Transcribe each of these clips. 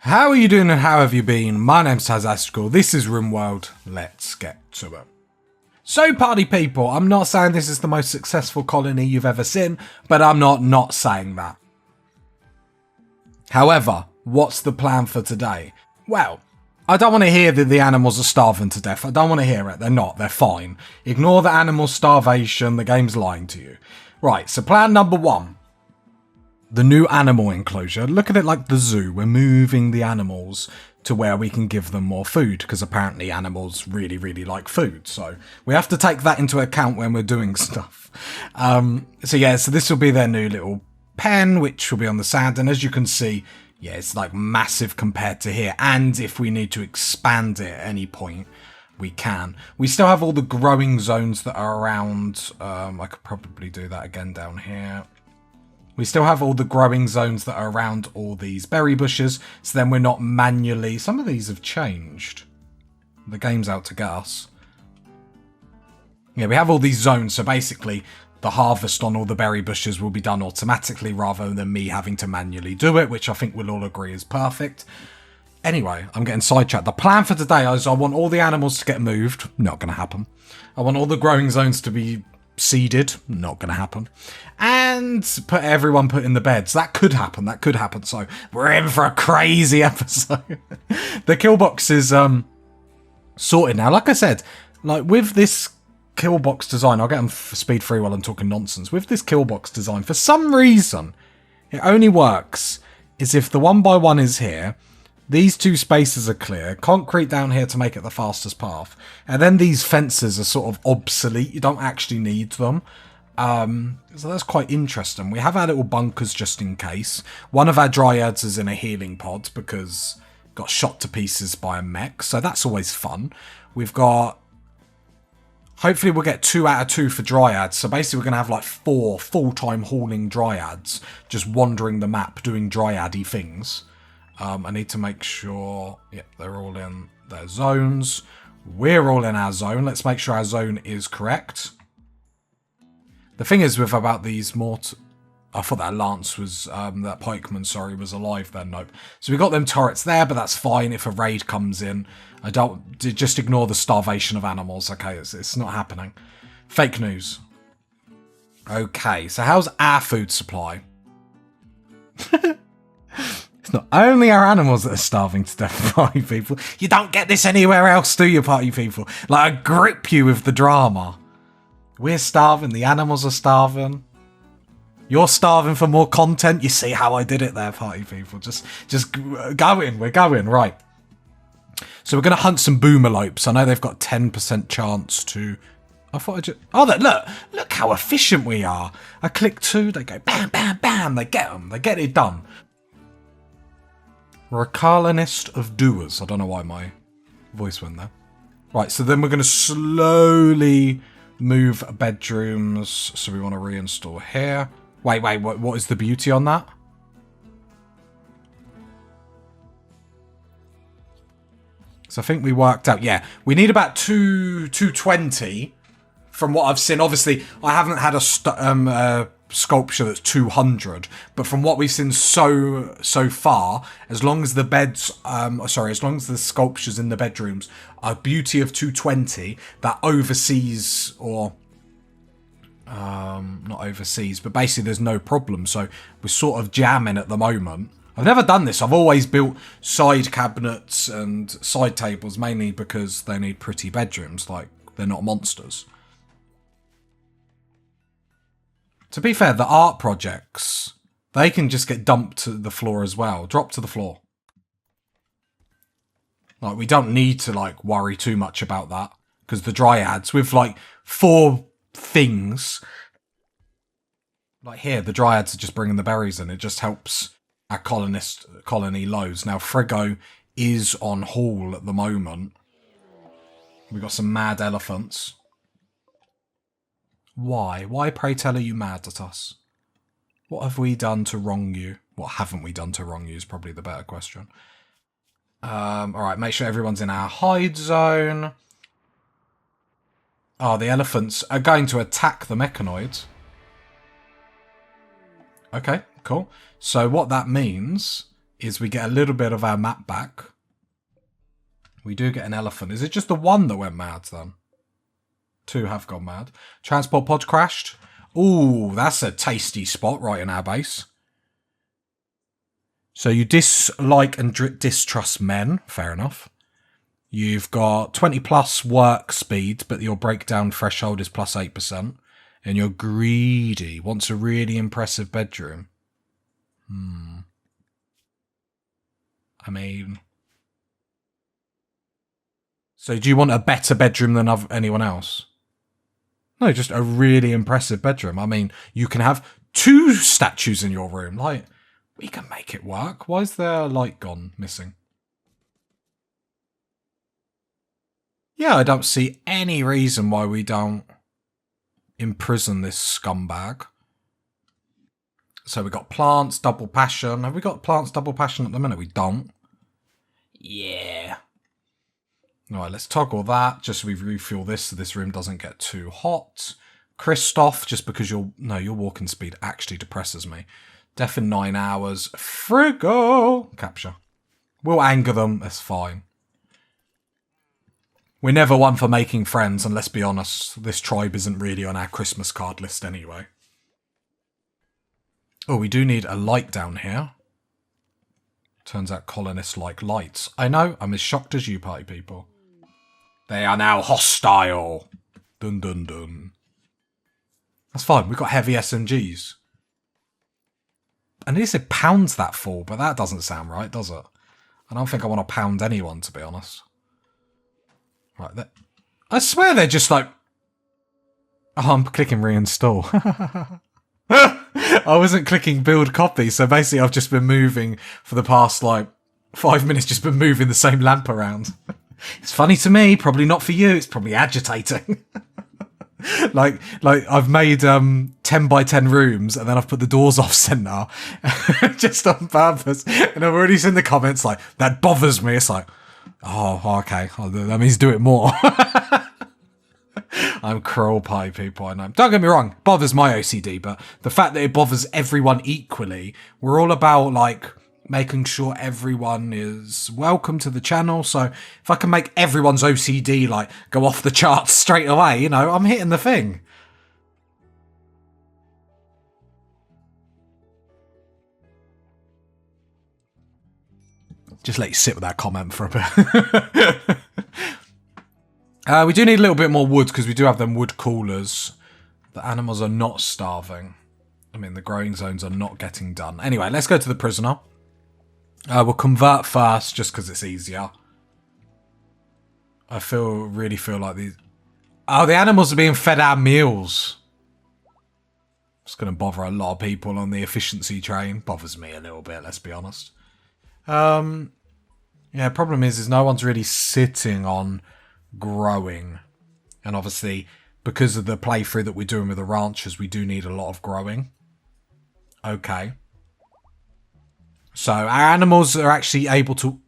How are you doing and how have you been? My name's Tazastical, this is Rimworld, let's get to it. So party people, I'm not saying this is the most successful colony you've ever seen, but I'm not saying that. However, what's the plan for today? Well, I don't want to hear that the animals are starving to death. I don't want to hear it. They're not. They're fine. Ignore the animal starvation. The game's lying to you. Right, so plan number one. The new animal enclosure. Look at it like the zoo. We're moving the animals to where we can give them more food, because apparently animals really like food. So we have to take that into account when we're doing stuff. So this will be their new little pen, which will be on the sand. And as you can see, yeah, it's like massive compared to here. And if we need to expand it at any point, we can. We still have all the growing zones that are around. I could probably do that again down here. We still have all the growing zones that are around all these berry bushes, so then we're not manually... Some of these have changed. The game's out to get us. Yeah, we have all these zones, so basically the harvest on all the berry bushes will be done automatically rather than me having to manually do it, which I think we'll all agree is perfect. Anyway, I'm getting sidetracked. The plan for today is I want all the animals to get moved. Not going to happen. I want all the growing zones to be seeded. Not going to happen. And everyone put in the beds. That could happen. That could happen. So we're in for a crazy episode. The kill box is sorted now. Like I said, like with this kill box design, I'll get them for speed 3 while I'm talking nonsense. With this kill box design, for some reason, it only works is if the 1x1 is here. These two spaces are clear, concrete down here to make it the fastest path, and then these fences are sort of obsolete, you don't actually need them. So that's quite interesting. We have our little bunkers just in case. One of our dryads is in a healing pod because got shot to pieces by a mech, so that's always fun. We've got... Hopefully we'll get 2 out of 2 for dryads, so basically we're going to have like 4 full-time hauling dryads just wandering the map doing dryad-y things. I need to make sure, yeah, they're all in their zones. We're all in our zone. Let's make sure our zone is correct. The thing is with about these I thought that lance was, that pikeman, sorry, was alive then. Nope. So we got them turrets there, but that's fine if a raid comes in. Just ignore the starvation of animals. Okay, it's not happening. Fake news. Okay, so how's our food supply? It's not only our animals that are starving to death, party people. You don't get this anywhere else, do you, party people? Like, I grip you with the drama. We're starving, the animals are starving. You're starving for more content. You see how I did it there, party people. Just going, we're going, right. So we're going to hunt some boomalopes. I know they've got 10% chance to... I thought I just... Oh, look how efficient we are. I click 2, they go bam, bam, bam. They get them, they get it done. We're a colonist of doers. I don't know why my voice went there. Right, so then we're going to slowly move bedrooms. So we want to reinstall here. Wait, what is the beauty on that? So I think we worked out, yeah, we need about 220 from what I've seen. Obviously, I haven't had a sculpture that's 200, but from what we've seen so far, as long as the beds as long as the sculptures in the bedrooms are beauty of 220, that overseas, or not overseas, but basically there's no problem. So we're sort of jamming at the moment. I've never done this. I've always built side cabinets and side tables mainly because they need pretty bedrooms, like they're not monsters. To be fair, the art projects, they can just get dumped to the floor as well. Drop to the floor. Like, we don't need to, like, worry too much about that. Because the dryads, with, like, 4 things... Like here, the dryads are just bringing the berries in. It just helps our colony loads. Now, Frigo is on haul at the moment. We've got some mad elephants. Why? Why, pray tell, are you mad at us? What have we done to wrong you? What haven't we done to wrong you is probably the better question. Alright, make sure everyone's in our hide zone. Oh, the elephants are going to attack the mechanoids. Okay, cool. So what that means is we get a little bit of our map back. We do get an elephant. Is it just the one that went mad then? 2 have gone mad. Transport pod crashed. Ooh, that's a tasty spot right in our base. So you dislike and distrust men. Fair enough. You've got 20 plus work speed, but your breakdown threshold is plus 8%. And you're greedy. Wants a really impressive bedroom. I mean... So do you want a better bedroom than anyone else? No, just a really impressive bedroom. I mean, you can have 2 statues in your room. Like, we can make it work. Why is their light gone missing? Yeah, I don't see any reason why we don't imprison this scumbag. So we got plants, double passion. Have we got plants, double passion at the minute? We don't. Yeah. Alright, let's toggle that, just so we refuel this so this room doesn't get too hot. Christoph, just because your walking speed actually depresses me. Death in 9 hours. Frigo! Capture. We'll anger them, that's fine. We're never one for making friends, and let's be honest, this tribe isn't really on our Christmas card list anyway. Oh, we do need a light down here. Turns out colonists like lights. I know, I'm as shocked as you, party people. They are now hostile. Dun dun dun. That's fine, we've got heavy SMGs. And at least it pounds that fall, but that doesn't sound right, does it? I don't think I want to pound anyone, to be honest. Right, I swear they're just like... Oh, I'm clicking reinstall. I wasn't clicking build copy, so basically I've just been moving for the past, 5 minutes, just been moving the same lamp around. It's funny to me, probably not for you, it's probably agitating. like I've made 10 by 10 rooms and then I've put the doors off centre just on purpose, and I've already seen the comments like, that bothers me. It's like, oh, okay, that means do it more. I'm cruel, pie people, I know. Don't get me wrong, bothers my OCD, but the fact that it bothers everyone equally, we're all about, making sure everyone is welcome to the channel. So if I can make everyone's OCD, go off the charts straight away, I'm hitting the thing. Just let you sit with that comment for a bit. We do need a little bit more wood because we do have them wood coolers. The animals are not starving. I mean, the growing zones are not getting done. Anyway, let's go to the prisoner. We'll convert first just because it's easier. I really feel like these... Oh, the animals are being fed our meals. It's going to bother a lot of people on the efficiency train. Bothers me a little bit, let's be honest. Yeah, problem is no one's really sitting on growing. And obviously, because of the playthrough that we're doing with the ranchers, we do need a lot of growing. Okay. So, our animals are actually able to...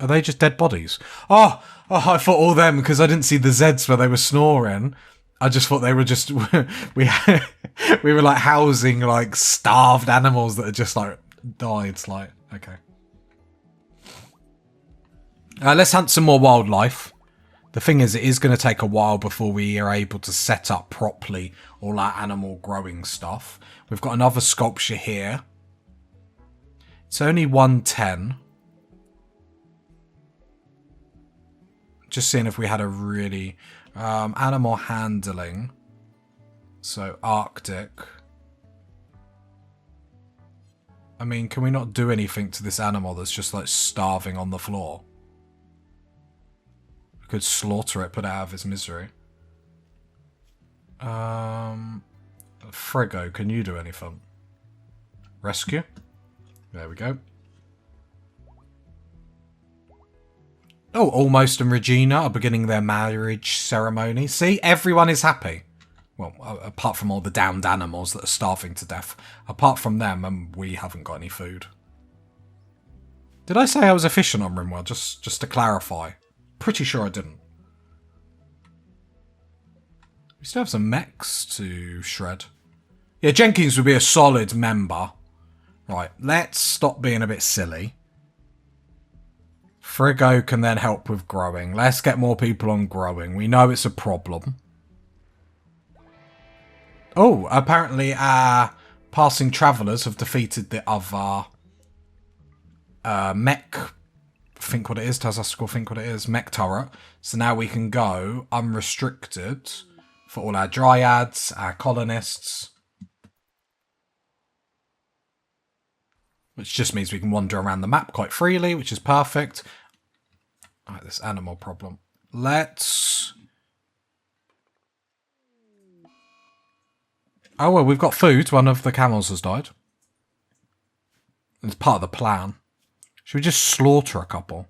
Are they just dead bodies? Oh, I thought all them, because I didn't see the Zeds where they were snoring. I just thought they were just... we were, housing, starved animals that had just, died. Okay. Let's hunt some more wildlife. The thing is, it is going to take a while before we are able to set up properly all our animal growing stuff. We've got another sculpture here. It's only 110. Just seeing if we had a really... animal handling. So, Arctic. I mean, can we not do anything to this animal that's just, starving on the floor? We could slaughter it, put it out of its misery. Frigo, can you do anything? Rescue? There we go. Oh, Almost and Regina are beginning their marriage ceremony. See, everyone is happy. Well, apart from all the downed animals that are starving to death. Apart from them, and we haven't got any food. Did I say I was efficient on Rimworld? Just to clarify. Pretty sure I didn't. We still have some mechs to shred. Yeah, Jenkins would be a solid member. Right, let's stop being a bit silly. Frigo can then help with growing. Let's get more people on growing. We know it's a problem. Oh, apparently our passing travellers have defeated the other mech. Think what it is. Tazaskal, think what it is. Mech turret. So now we can go unrestricted for all our dryads, our colonists. Which just means we can wander around the map quite freely, which is perfect. Alright, this animal problem. Let's... Oh, well, we've got food. One of the camels has died. It's part of the plan. Should we just slaughter a couple?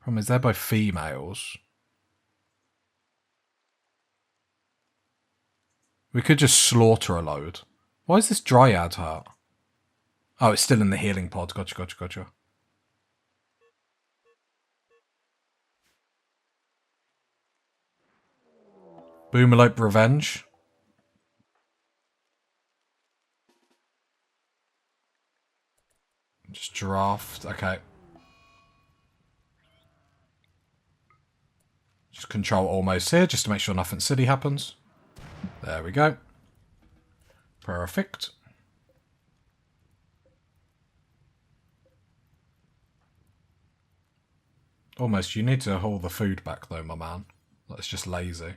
Problem is, they're both females. We could just slaughter a load. Why is this dryad hurt? Oh, it's still in the healing pod. Gotcha, gotcha, gotcha. Boomerlope Revenge. Just draft. Okay. Just control almost here, just to make sure nothing silly happens. There we go. Perfect. Almost, you need to haul the food back though, my man. That's just lazy.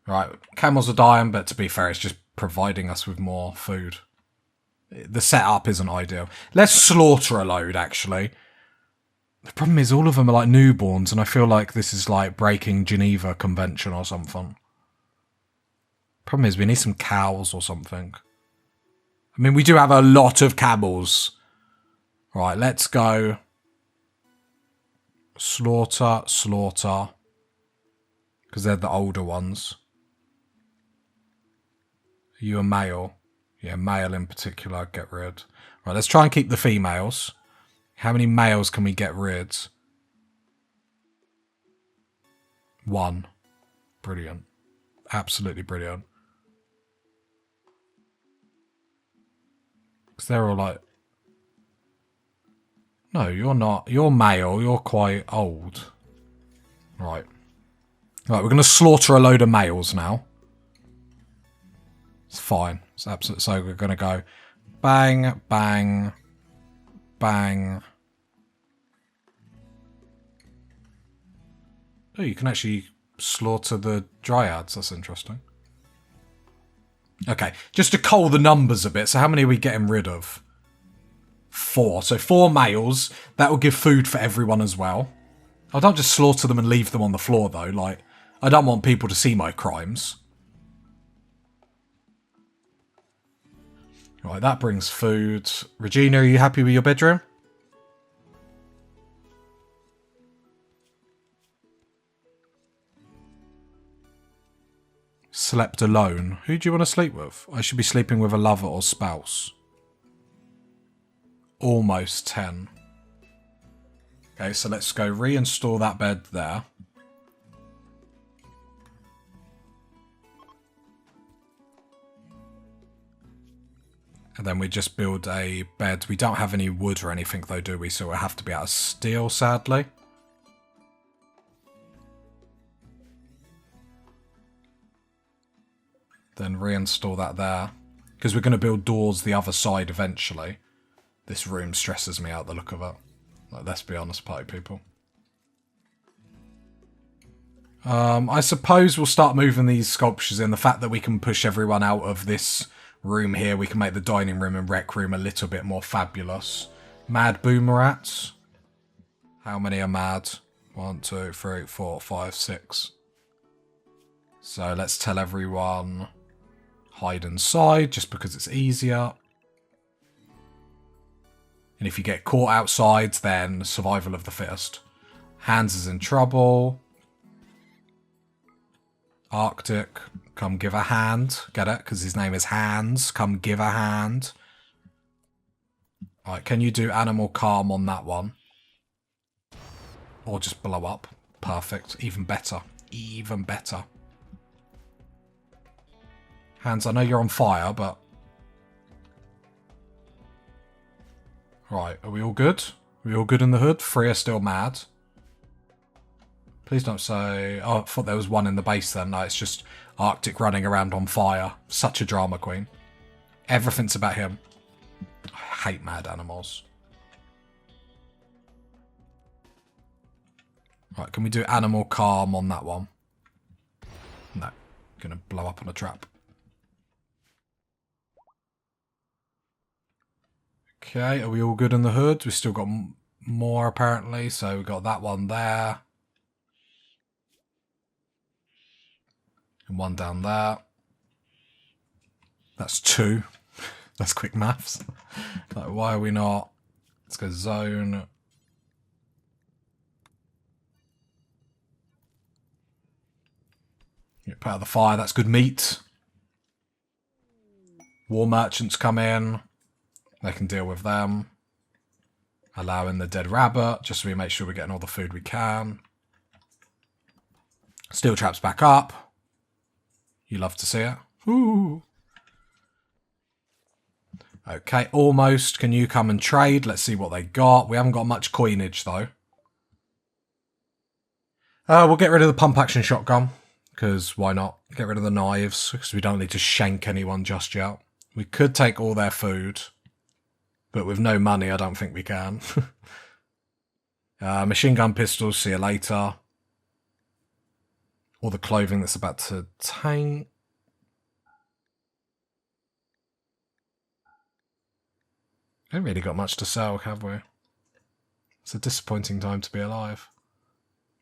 Right, camels are dying, but to be fair, it's just providing us with more food. The setup isn't ideal. Let's slaughter a load, actually. The problem is all of them are like newborns, and I feel like this is like breaking Geneva Convention or something. Problem is we need some cows or something. I mean, we do have a lot of camels. Right, let's go. Slaughter, slaughter. Because they're the older ones. Are you a male? Yeah, male in particular, get rid. Right, let's try and keep the females. How many males can we get rid? 1. Brilliant. Absolutely brilliant. Because they're all like... No, you're not. You're male. You're quite old. Right. Right, we're going to slaughter a load of males now. It's fine. It's absolute. So we're going to go bang, bang, bang. Oh, you can actually slaughter the dryads. That's interesting. Okay, just to cull the numbers a bit. So how many are we getting rid of? 4. So 4 males. That will give food for everyone as well. I don't just slaughter them and leave them on the floor, though. Like, I don't want people to see my crimes. Right, that brings food. Regina, are you happy with your bedroom? Slept alone. Who do you want to sleep with? I should be sleeping with a lover or spouse. Almost 10. Okay, so let's go reinstall that bed there. And then we just build a bed. We don't have any wood or anything though, do we? So it'll have to be out of steel, sadly. Then reinstall that there. Because we're going to build doors the other side eventually. This room stresses me out, the look of it. Like, let's be honest, party people. I suppose we'll start moving these sculptures in. The fact that we can push everyone out of this room here, we can make the dining room and rec room a little bit more fabulous. Mad boomerats. How many are mad? 1, 2, 3, 4, 5, 6. So let's tell everyone hide inside just because it's easier. And if you get caught outside, then survival of the fittest. Hans is in trouble. Arctic, come give a hand. Get it? Because his name is Hans. Come give a hand. Alright, can you do animal calm on that one? Or just blow up. Perfect. Even better. Even better. Hans, I know you're on fire, but... Right, are we all good? Are we all good in the hood? 3 are still mad. Please don't say... Oh, I thought there was one in the base then. No, it's just Arctic running around on fire. Such a drama queen. Everything's about him. I hate mad animals. Right, can we do animal calm on that one? No. Gonna blow up on a trap. Okay, are we all good in the hood? We've still got more apparently, so we've got that one there. And one down there. That's 2. That's quick maths. Like, why are we not? Let's go zone. Get put out the fire, that's good meat. War merchants come in. They can deal with them. Allow in the dead rabbit, just so we make sure we're getting all the food we can. Steel traps back up. You love to see it. Ooh. Okay, almost. Can you come and trade? Let's see what they got. We haven't got much coinage, though. We'll get rid of the pump-action shotgun, because why not? Get rid of the knives, because we don't need to shank anyone just yet. We could take all their food. But with no money, I don't think we can. Machine gun pistols, see you later. All the clothing that's about to tank. Haven't really got much to sell, have we? It's a disappointing time to be alive.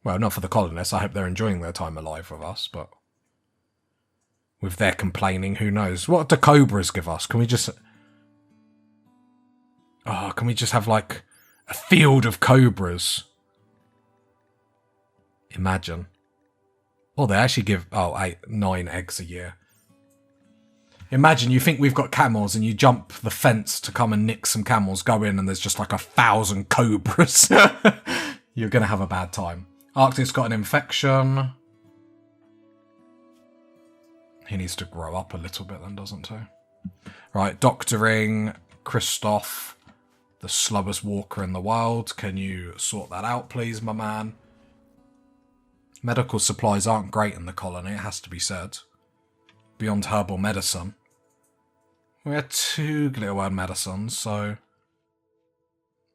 Well, not for the colonists. I hope they're enjoying their time alive with us, but... with their complaining, who knows? What do cobras give us? Can we just... Oh, can we just have, like, a field of cobras? Imagine. Oh, they actually give, 9 eggs a year. Imagine, you think we've got camels and you jump the fence to come and nick some camels, go in and there's just like 1,000 cobras. You're going to have a bad time. Arctic's got an infection. He needs to grow up a little bit then, doesn't he? Right, doctoring, Christoph. The slowest walker in the world. Can you sort that out, please, my man? Medical supplies aren't great in the colony, it has to be said. Beyond herbal medicine. We had 2 glitter medicines, so...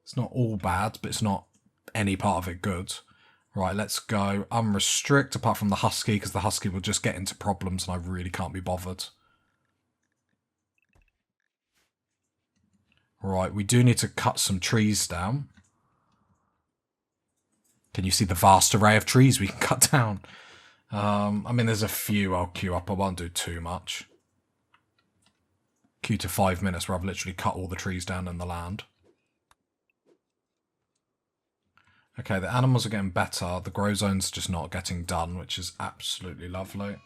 it's not all bad, but it's not any part of it good. Right, let's go unrestrict, apart from the husky, because the husky will just get into problems and I really can't be bothered. Right, we do need to cut some trees down. Can you see the vast array of trees we can cut down? I mean, there's a few I'll queue up. I won't do too much. Queue to 5 minutes where I've literally cut all the trees down in the land. Okay, the animals are getting better. The grow zone's just not getting done, which is absolutely lovely.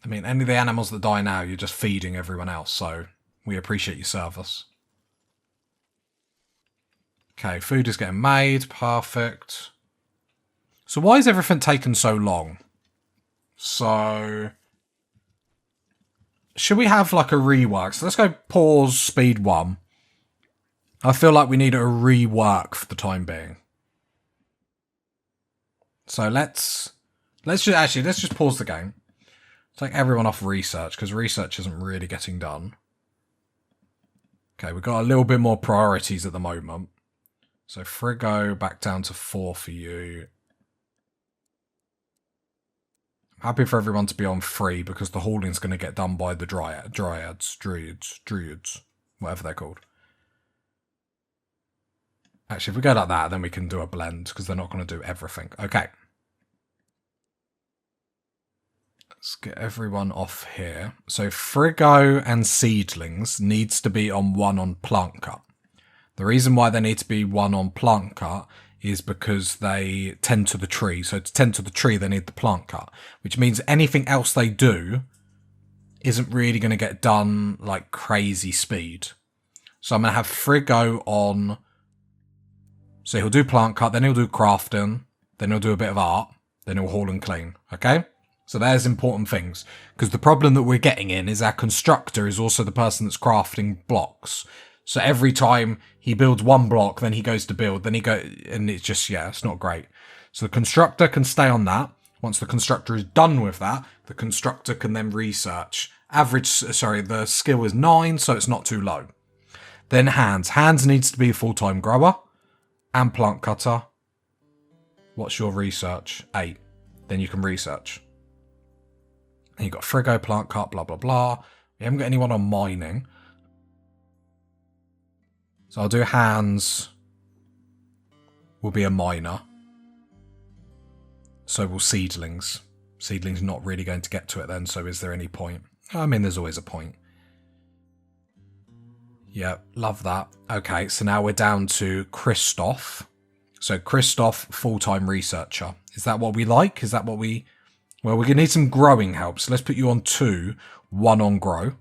I mean, any of the animals that die now, you're just feeding everyone else, so we appreciate your service. Okay, food is getting made. Perfect. So why is everything taking so long? So... should we have like a rework? So let's go pause speed 1. I feel like we need a rework for the time being. So let's just pause the game. Take everyone off research, because research isn't really getting done. Okay, we've got a little bit more priorities at the moment. So Frigo back down to 4 for you. I'm happy for everyone to be on 3, because the hauling's going to get done by the druids, whatever they're called. Actually, if we go like that, then we can do a blend, because they're not going to do everything. Okay. Let's get everyone off here. So Frigo and Seedlings needs to be on 1 on plant cut. The reason why they need to be 1 on plant cut is because they tend to the tree. So to tend to the tree, they need the plant cut, which means anything else they do isn't really going to get done like crazy speed. So I'm going to have Frigo on. So he'll do plant cut, then he'll do crafting, then he'll do a bit of art, then he'll haul and clean, okay? So there's important things, because the problem that we're getting in is our constructor is also the person that's crafting blocks. So every time he builds one block, then he goes to build, then and it's just, yeah, it's not great. So the constructor can stay on that. Once the constructor is done with that, the constructor can then research. The skill is 9, so it's not too low. Then hands. Hands needs to be a full-time grower and plant cutter. What's your research? 8. Then you can research. And you've got frigo, plant cut, blah, blah, blah. We haven't got anyone on mining. So I'll do hands. Will be a miner. So will seedlings. Seedlings not really going to get to it then, so is there any point? I mean, there's always a point. Yeah, love that. Okay, so now we're down to Christoph. So Christoph, full-time researcher. Is that what we like? Is that what we... Well, we're going to need some growing help. So let's put you on 2, 1 on grow.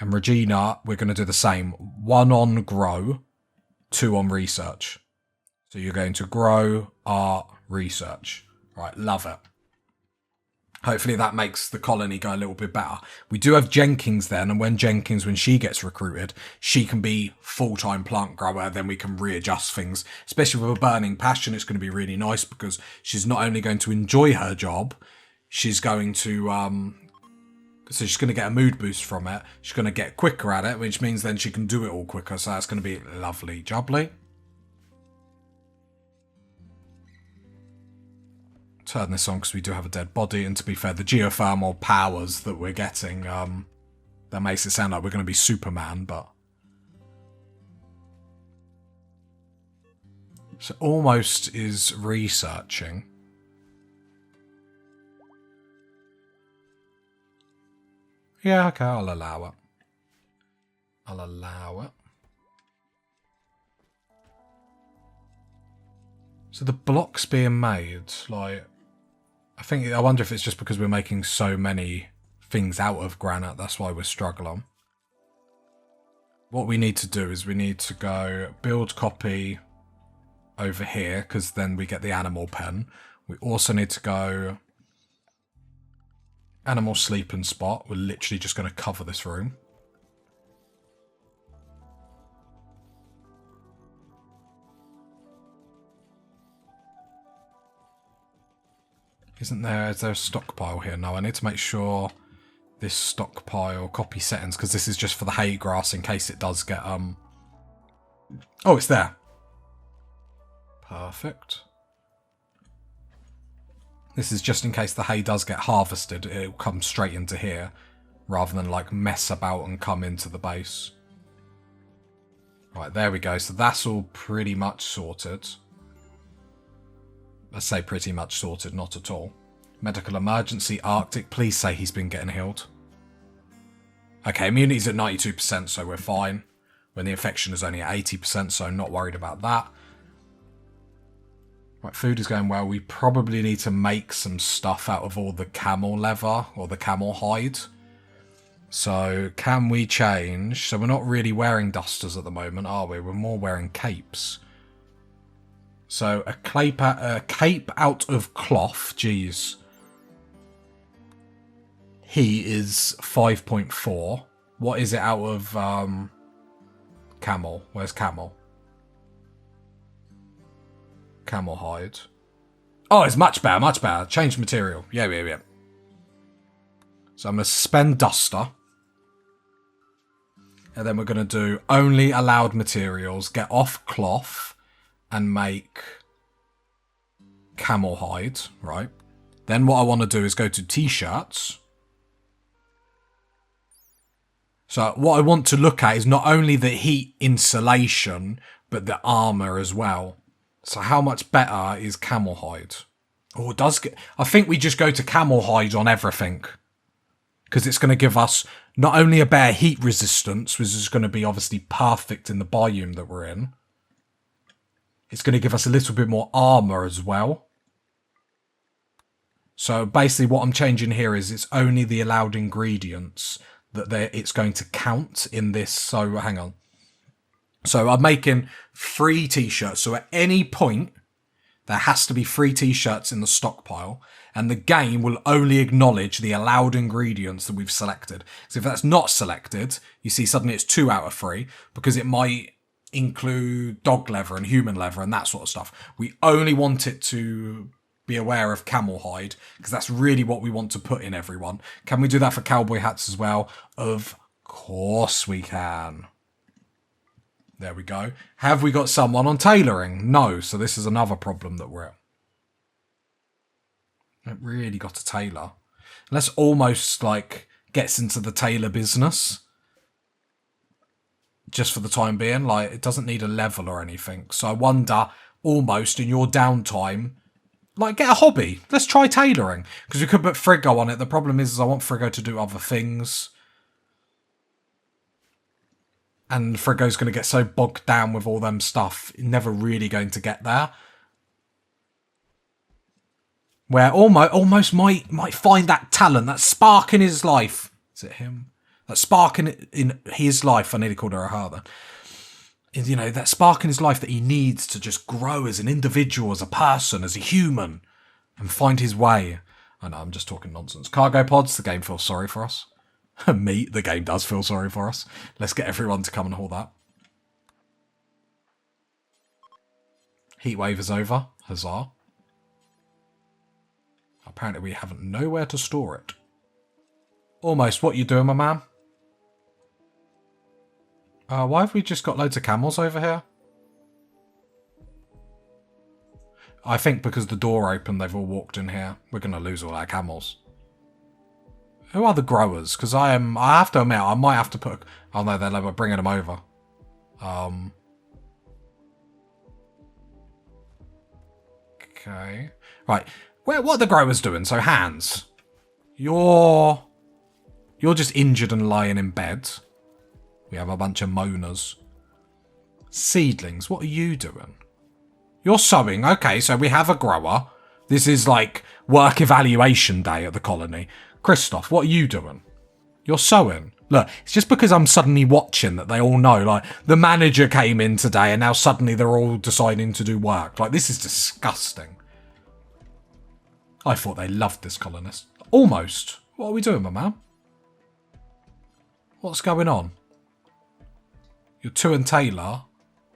And Regina, we're going to do the same. 1 on grow, 2 on research. So you're going to grow, art, research. Right, love it. Hopefully that makes the colony go a little bit better. We do have Jenkins then, and when she gets recruited, she can be full-time plant grower, then we can readjust things. Especially with a burning passion, it's going to be really nice because she's not only going to enjoy her job, she's going to, so she's going to get a mood boost from it. She's going to get quicker at it, which means then she can do it all quicker, so that's going to be lovely jubbly. Turn this on because we do have a dead body, and to be fair, the geothermal powers that we're getting, that makes it sound like we're going to be Superman, but... So almost is researching. Yeah, okay, I'll allow it. I'll allow it. So the blocks being made, like... I wonder if it's just because we're making so many things out of granite, that's why we're struggling. What we need to do is we need to go build copy over here, because then we get the animal pen. We also need to go animal sleeping spot. We're literally just going to cover this room. Is there a stockpile here? No, I need to make sure this stockpile copy settings, because this is just for the hay grass in case it does get, Oh, it's there. Perfect. This is just in case the hay does get harvested, it'll come straight into here, rather than like mess about and come into the base. Right, there we go. So that's all pretty much sorted. I say pretty much sorted, not at all. Medical emergency, Arctic. Please say he's been getting healed. Okay, immunity's at 92%, so we're fine. When the infection is only at 80%, so I'm not worried about that. Right, food is going well. We probably need to make some stuff out of all the camel leather or the camel hide. So, can we change? So we're not really wearing dusters at the moment, are we? We're more wearing capes. So, a cape out of cloth, geez. He is 5.4. What is it out of camel? Where's camel? Camel hide. Oh, it's much better, much better. Change material. Yeah. So I'm going to suspend duster. And then we're going to do only allowed materials. Get off cloth. And make camel hide, right? Then what I want to do is go to t-shirts. So what I want to look at is not only the heat insulation, but the armor as well. So how much better is camel hide? Oh, it does get... I think we just go to camel hide on everything. Because it's going to give us not only a better heat resistance, which is going to be obviously perfect in the biome that we're in. It's going to give us a little bit more armor as well. So basically what I'm changing here is it's only the allowed ingredients that it's going to count in this. So hang on. So I'm making 3 t-shirts. So at any point There has to be 3 t-shirts in the stockpile, and the game will only acknowledge the allowed ingredients that we've selected. So if that's not selected, you see suddenly it's 2 out of 3, because it might include dog leather and human leather and that sort of stuff. We only want it to be aware of camel hide, because that's really what we want to put in everyone. Can we do that for cowboy hats as well? Of course we can. There we go. Have we got someone on tailoring? No, so this is another problem that we're at. It really got a tailor. Unless almost like gets into the tailor business. Just for the time being, like it doesn't need a level or anything. So I wonder, almost in your downtime, like get a hobby. Let's try tailoring. Because we could put Friggo on it. The problem is I want Friggo to do other things. And Friggo's going to get so bogged down with all them stuff, never really going to get there. Where almost might find that talent, that spark in his life. Is it him? That spark in his life. I nearly called her a her then. You know, that spark in his life that he needs to just grow as an individual, as a person, as a human, and find his way. I know, I'm just talking nonsense. Cargo pods, the game feels sorry for us. Me, the game does feel sorry for us. Let's get everyone to come and haul that. Heatwave is over. Huzzah. Apparently we have nowhere to store it. Almost. What you doing, my man? Why have we just got loads of camels over here? I think because the door opened, they've all walked in here. We're going to lose all our camels. Who are the growers? Because I have to admit, I might have to put... Oh no, they're bringing them over. Okay. Right. What are the growers doing? So, Hans. You're just injured and lying in bed. We have a bunch of moaners. Seedlings, what are you doing? You're sowing. Okay, so we have a grower. This is like work evaluation day at the colony. Christoph, what are you doing? You're sewing. Look, it's just because I'm suddenly watching that they all know. Like, the manager came in today and now suddenly they're all deciding to do work. Like, this is disgusting. I thought they loved this colonist. Almost. What are we doing, my man? What's going on? You're 2 on Taylor,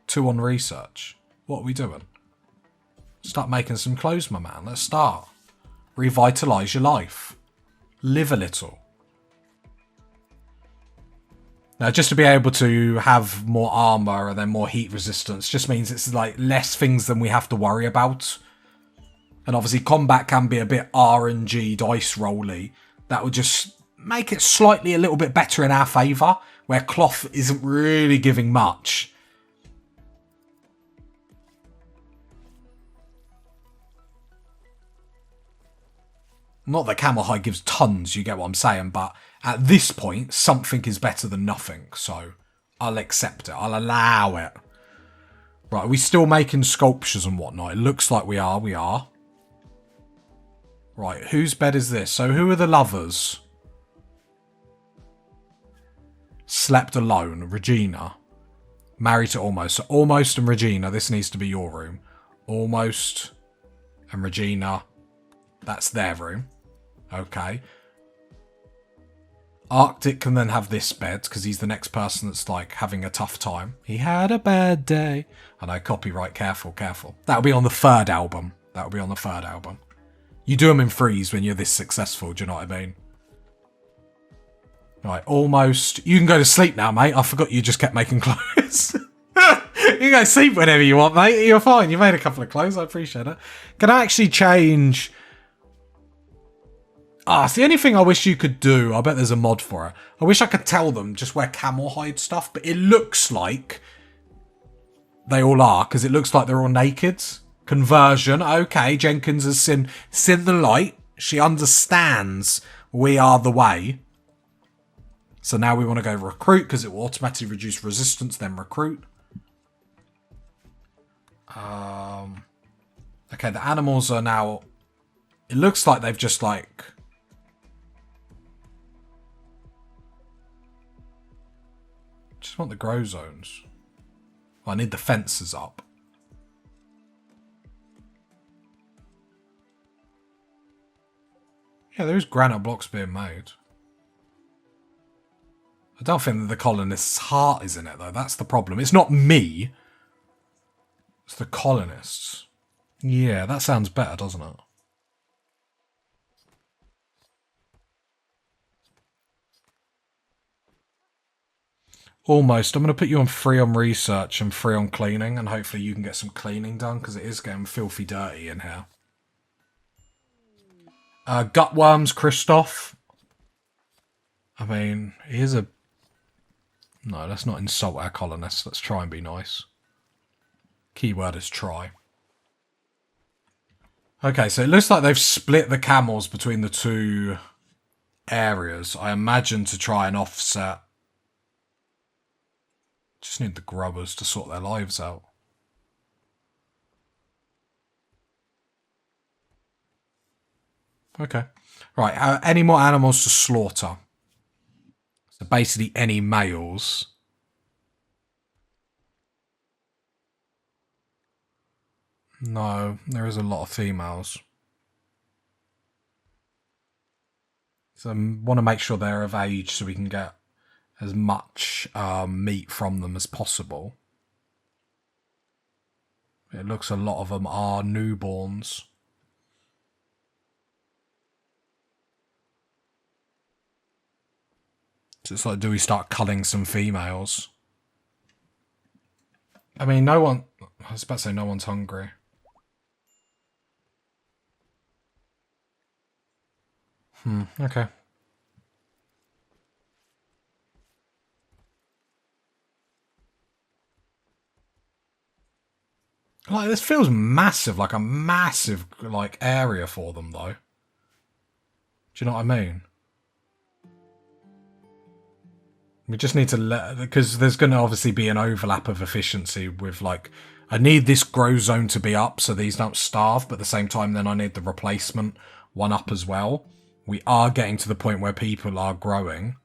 2 on research. What are we doing? Start making some clothes, my man. Let's start. Revitalise your life. Live a little. Now, just to be able to have more armour and then more heat resistance just means it's like less things than we have to worry about. And obviously combat can be a bit RNG dice rolly. That would just make it slightly a little bit better in our favour, where cloth isn't really giving much. Not that camel hide gives tons, you get what I'm saying, but at this point, something is better than nothing, so I'll accept it. I'll allow it. Right, are we still making sculptures and whatnot? It looks like we are. Right, whose bed is this? So who are the lovers? Slept alone, Regina. Married to Almost. So Almost and Regina, this needs to be your room. Almost and Regina, that's their room. Okay. Arctic can then have this bed, because he's the next person that's, like, having a tough time. He had a bad day. I know, copyright, careful, careful. That'll be on the 3rd album. That'll be on the 3rd album. You do them in threes when you're this successful, do you know what I mean? Right, Almost. You can go to sleep now, mate. I forgot you just kept making clothes. You can go sleep whenever you want, mate. You're fine. You made a couple of clothes. I appreciate it. Can I actually change... it's the only thing I wish you could do. I bet there's a mod for it. I wish I could tell them just wear camel hide stuff, but it looks like they all are, because it looks like they're all naked. Conversion. Okay, Jenkins has seen the light. She understands we are the way. So now we want to go recruit, because it will automatically reduce resistance, then recruit. Okay, the animals are now... It looks like they've just, like... Just want the grow zones. I need the fences up. Yeah, there is granite blocks being made. I don't think that the colonists' heart is in it, though. That's the problem. It's not me. It's the colonists. Yeah, that sounds better, doesn't it? Almost. I'm going to put you on 3 on research and 3 on cleaning, and hopefully you can get some cleaning done, because it is getting filthy dirty in here. Gutworms, Christoph. I mean, he is a... No, let's not insult our colonists. Let's try and be nice. Keyword is try. Okay, so it looks like they've split the camels between the 2 areas. I imagine to try and offset. Just need the grubbers to sort their lives out. Okay. Right, any more animals to slaughter? So basically any males. No, there is a lot of females. So I want to make sure they're of age so we can get as much meat from them as possible. It looks a lot of them are newborns. So it's like, do we start culling some females? I mean, no one... I was about to say no one's hungry. Okay. Like, this feels massive, like a massive, like, area for them, though. Do you know what I mean? We just need to let... Because there's going to obviously be an overlap of efficiency with, like... I need this grow zone to be up so these don't starve, but at the same time, then I need the replacement one up as well. We are getting to the point where people are growing.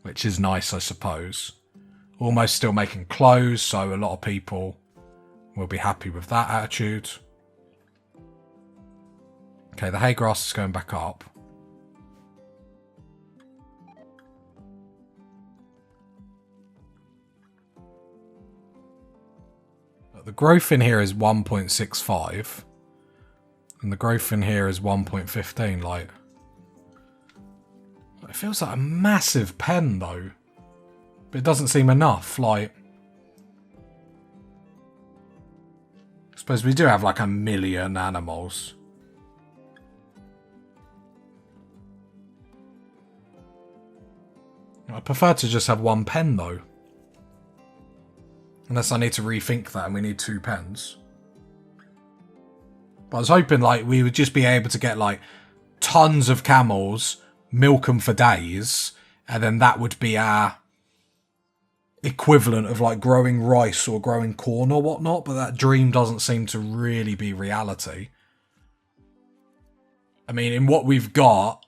Which is nice, I suppose. Almost still making clothes, so a lot of people will be happy with that attitude. Okay, the hay grass is going back up. The growth in here is 1.65. And the growth in here is 1.15, like... It feels like a massive pen, though. But it doesn't seem enough, like... I suppose we do have, like, 1 million animals. I prefer to just have 1 pen, though. Unless I need to rethink that and we need 2 pens. But I was hoping, like, we would just be able to get, like, tons of camels, milk them for days, and then that would be our equivalent of, like, growing rice or growing corn or whatnot, but that dream doesn't seem to really be reality. I mean, in what we've got,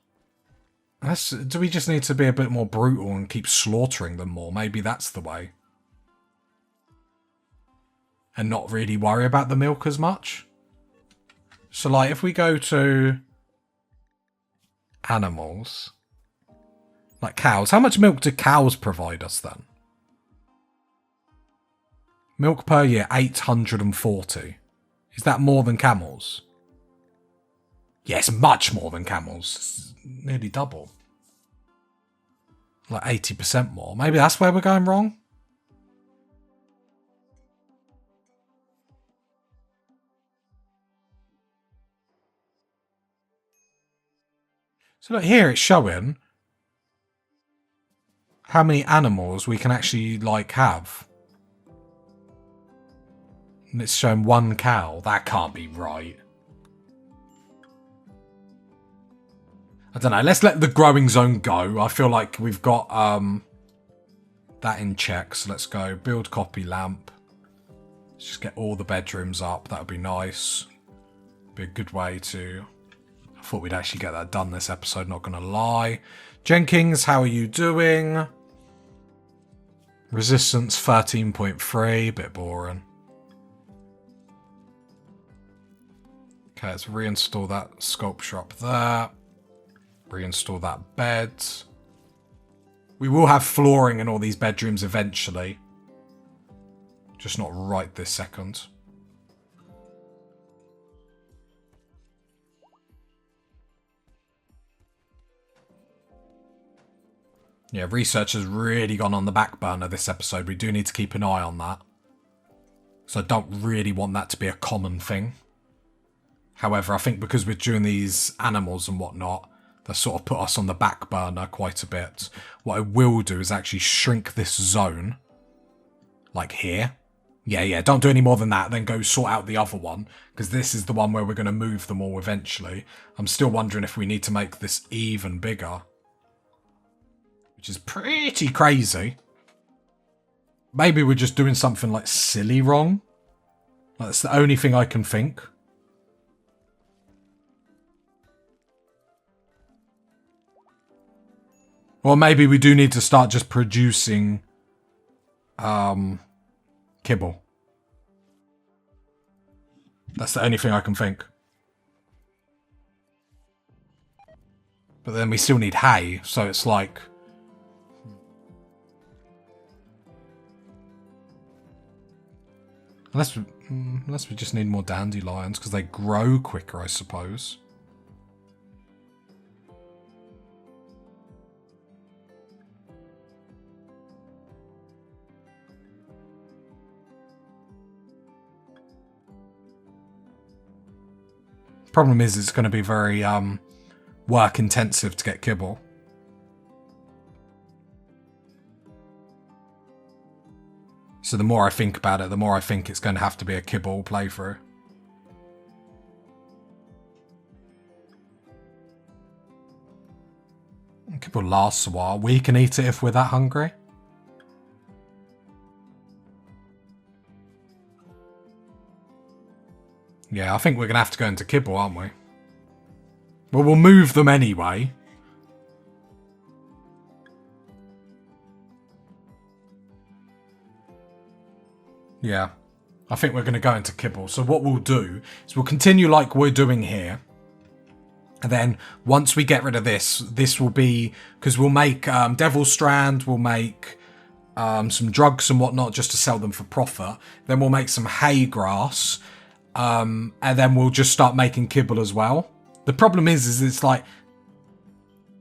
do we just need to be a bit more brutal and keep slaughtering them more? Maybe that's the way. And not really worry about the milk as much. So, like, if we go to animals, like cows, how much milk do cows provide us then? Milk per year, 840. Is that more than camels? Yes, much more than camels. It's nearly double. Like 80% more. Maybe that's where we're going wrong? So look, here it's showing how many animals we can actually, like, have. And it's showing 1 cow. That can't be right. I don't know. Let's let the growing zone go. I feel like we've got that in check. So let's go build copy lamp. Let's just get all the bedrooms up. That would be nice. Be a good way to... I thought we'd actually get that done this episode, not going to lie. Jenkins, how are you doing? Resistance 13.3, bit boring. Okay, let's reinstall that sculpture up there. Reinstall that bed. We will have flooring in all these bedrooms eventually. Just not right this second. Yeah, research has really gone on the back burner this episode. We do need to keep an eye on that. So I don't really want that to be a common thing. However, I think because we're doing these animals and whatnot, they sort of put us on the back burner quite a bit. What I will do is actually shrink this zone. Like here. Yeah, don't do any more than that. Then go sort out the other one. Because this is the one where we're going to move them all eventually. I'm still wondering if we need to make this even bigger. Which is pretty crazy. Maybe we're just doing something like silly wrong. That's the only thing I can think. Or maybe we do need to start just producing kibble. That's the only thing I can think. But then we still need hay, so it's like... Unless we just need more dandelions, because they grow quicker, I suppose. Problem is, it's going to be very work intensive to get kibble. So the more I think about it, the more I think it's going to have to be a kibble playthrough. Kibble lasts a while. We can eat it if we're that hungry. Yeah, I think we're going to have to go into kibble, aren't we? Well, we'll move them anyway. Yeah, I think we're going to go into kibble. So what we'll do is we'll continue like we're doing here. And then once we get rid of this, this will be... Because we'll make Devil's Strand, we'll make some drugs and whatnot just to sell them for profit. Then we'll make some hay grass. And then we'll just start making kibble as well. The problem is it's like...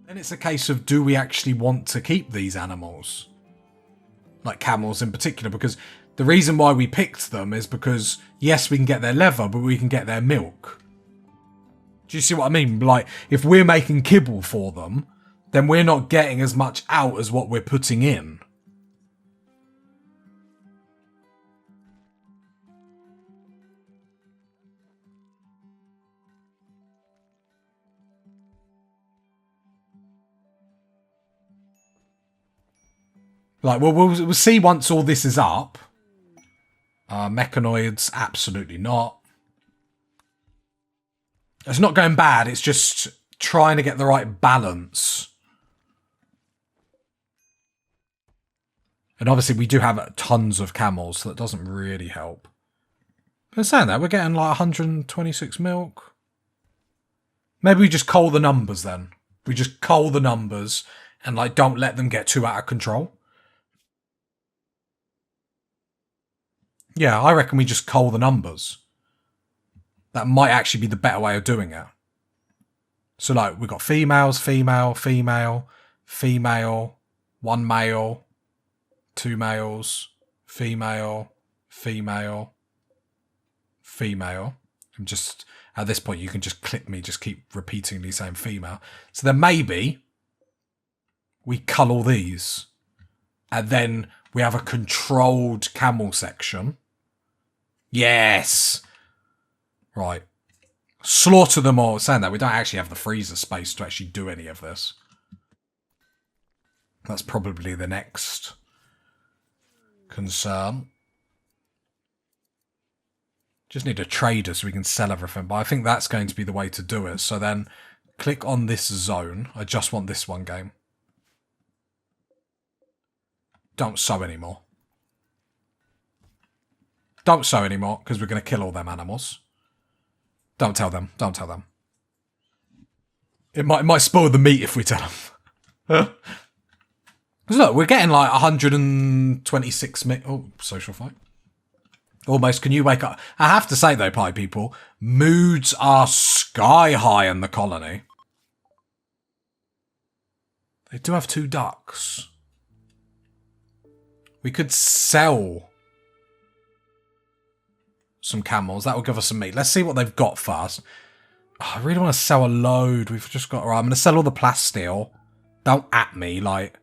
Then it's a case of, do we actually want to keep these animals? Like camels in particular, because... The reason why we picked them is because, yes, we can get their leather, but we can get their milk. Do you see what I mean? Like, if we're making kibble for them, then we're not getting as much out as what we're putting in. Like, well, we'll see once all this is up. Mechanoids, absolutely not. It's not going bad, it's just trying to get the right balance. And obviously we do have tons of camels, so that doesn't really help. But saying that, we're getting like 126 milk. Maybe we just cull the numbers then. We just cull the numbers and like don't let them get too out of control. Yeah, I reckon we just cull the numbers. That might actually be the better way of doing it. So, like, we've got females, female, female, female, one male, two males, female, female, female. And just, at this point, you can just clip me, just keep repeatedly saying female. So then maybe we cull all these. And then we have a controlled camel section. Yes! Right. Slaughter them all. Saying that, we don't actually have the freezer space to actually do any of this. That's probably the next concern. Just need a trader so we can sell everything. But I think that's going to be the way to do it. So then, click on this zone. I just want this one game. Don't sow anymore. Don't sow anymore, because we're going to kill all them animals. Don't tell them. Don't tell them. It might spoil the meat if we tell them. Look, we're getting like 126 minutes. Oh, social fight. Almost, can you wake up? I have to say though, pie people, moods are sky high in the colony. They do have 2 ducks. We could sell some camels. That will give us some meat. Let's see what they've got first. Oh, I really want to sell a load. We've just got... Right, I'm going to sell all the plasteel. Don't at me, like...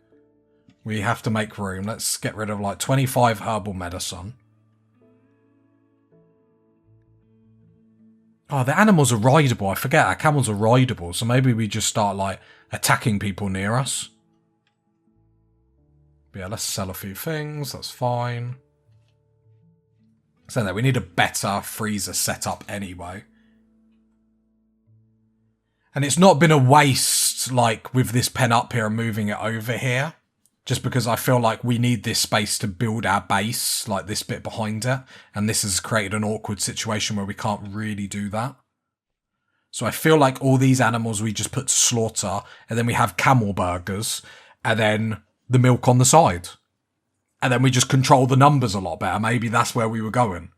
We have to make room. Let's get rid of, like, 25 herbal medicine. Oh, the animals are rideable. I forget, our camels are rideable. So maybe we just start, like, attacking people near us. But yeah, let's sell a few things. That's fine. So we need a better freezer setup anyway. And it's not been a waste, like, with this pen up here and moving it over here. Just because I feel like we need this space to build our base, like this bit behind it. And this has created an awkward situation where we can't really do that. So I feel like all these animals we just put to slaughter, and then we have camel burgers, and then the milk on the side. And then we just control the numbers a lot better. Maybe that's where we were going.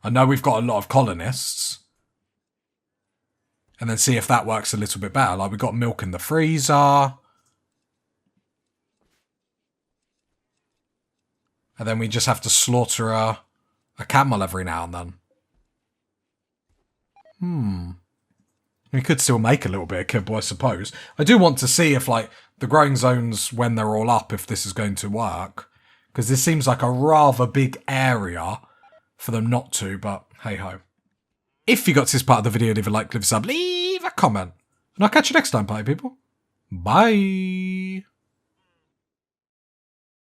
I know we've got a lot of colonists. And then see if that works a little bit better. Like, we've got milk in the freezer. And then we just have to slaughter a camel every now and then. We could still make a little bit of kibble, I suppose. I do want to see if, like, the growing zones, when they're all up, if this is going to work. Because this seems like a rather big area for them not to, but hey-ho. If you got to this part of the video, leave a like, leave a sub, leave a comment. And I'll catch you next time, party people. Bye!